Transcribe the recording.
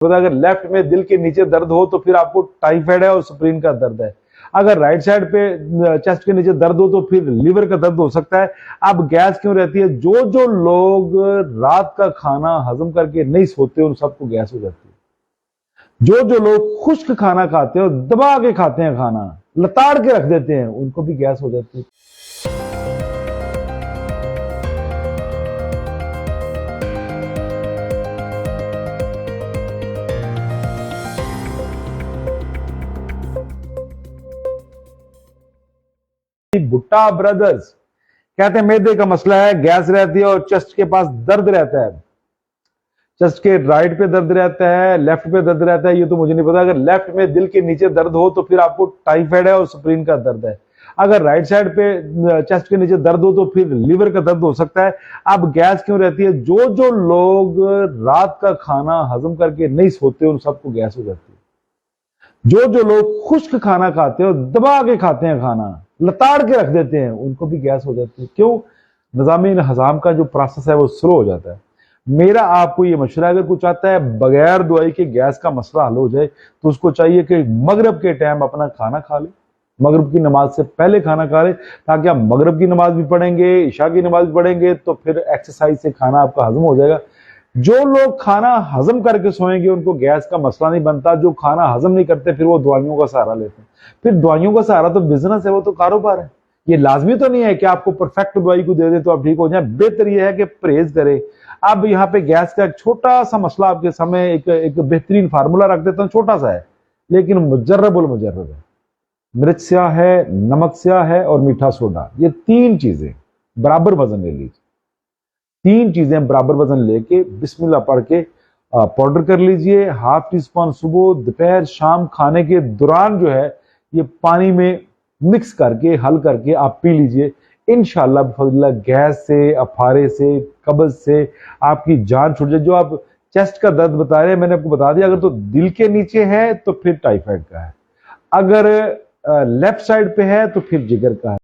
अगर लेफ्ट में दिल के नीचे दर्द हो तो फिर आपको टाइफाइड है और स्प्रीन का दर्द है। अगर राइट साइड पे चेस्ट के नीचे दर्द हो तो फिर लीवर का दर्द हो सकता है। अब गैस क्यों रहती है? जो जो लोग रात का खाना हजम करके नहीं सोते उन सबको गैस हो जाती है। जो जो लोग खुश्क खाना खाते हैं और दबा के खाते हैं, खाना लताड़ के रख देते हैं, उनको भी गैस हो जाती है। भुट्टा ब्रदर्स कहते हैं मैदे का मसला है, गैस रहती है और चेस्ट के पास दर्द रहता है। चेस्ट के राइट पे दर्द रहता है, लेफ्ट पे दर्द रहता है, ये तो मुझे नहीं पता। अगर लेफ्ट में दिल के नीचे दर्द हो तो फिर आपको टाइफाइड है और स्प्रीन का दर्द है। अगर राइट साइड पे चेस्ट के नीचे दर्द हो तो फिर लीवर का दर्द हो सकता है। अब गैस क्यों रहती है? जो जो लोग रात का खाना हजम करके नहीं सोते उन सबको गैस हो जाती है। जो जो लोग खुश्क खाना खाते हैं और दबा के खाते हैं, खाना लताड़ के रख देते हैं, उनको भी गैस हो जाती है। क्यों? निज़ामी हज़ाम का जो प्रोसेस है वो स्लो हो जाता है। मेरा आपको ये मशवरा है, अगर कुछ आता है बगैर दवाई के गैस का मसला हल हो जाए तो उसको चाहिए कि मगरिब के टाइम अपना खाना खा ले, मगरिब की नमाज से पहले खाना खा ले, ताकि आप मगरिब की नमाज भी पढ़ेंगे, इशा की नमाज भी पढ़ेंगे तो फिर एक्सरसाइज से खाना आपका हजम हो जाएगा। जो लोग खाना हजम करके सोएंगे उनको गैस का मसला नहीं बनता। जो खाना हजम नहीं करते फिर वो दवाइयों का सहारा लेते हैं। फिर दवाइयों का सहारा तो बिजनेस है, वो तो कारोबार है। ये लाजमी तो नहीं है कि आपको परफेक्ट दवाई को दे दे तो आप ठीक हो जाए। बेहतर ये है कि परहेज करें। अब यहाँ पे गैस का एक छोटा सा मसला आपके सामने, एक बेहतरीन फार्मूला रख देता हूँ, छोटा सा है लेकिन मुजर्रबुल मुजर्रब है। मिर्च स्याह है, नमक स्याह है और मीठा सोडा, ये तीन चीजें बराबर वजन ले लीजिए। तीन चीजें बराबर वजन लेके बिस्मिल्लाह पढ़ के पाउडर कर लीजिए। हाफ टी स्पून सुबह, दोपहर, शाम खाने के दौरान जो है ये पानी में मिक्स करके हल करके आप पी लीजिए। इंशाअल्लाह बिफज़लिल्लाह गैस से, अफारे से, कब्ज से आपकी जान छूट जाए। जो आप चेस्ट का दर्द बता रहे हैं मैंने आपको बता दिया, अगर तो दिल के नीचे है तो फिर टाइफाइड का है, अगर लेफ्ट साइड पे है तो फिर जिगर का है।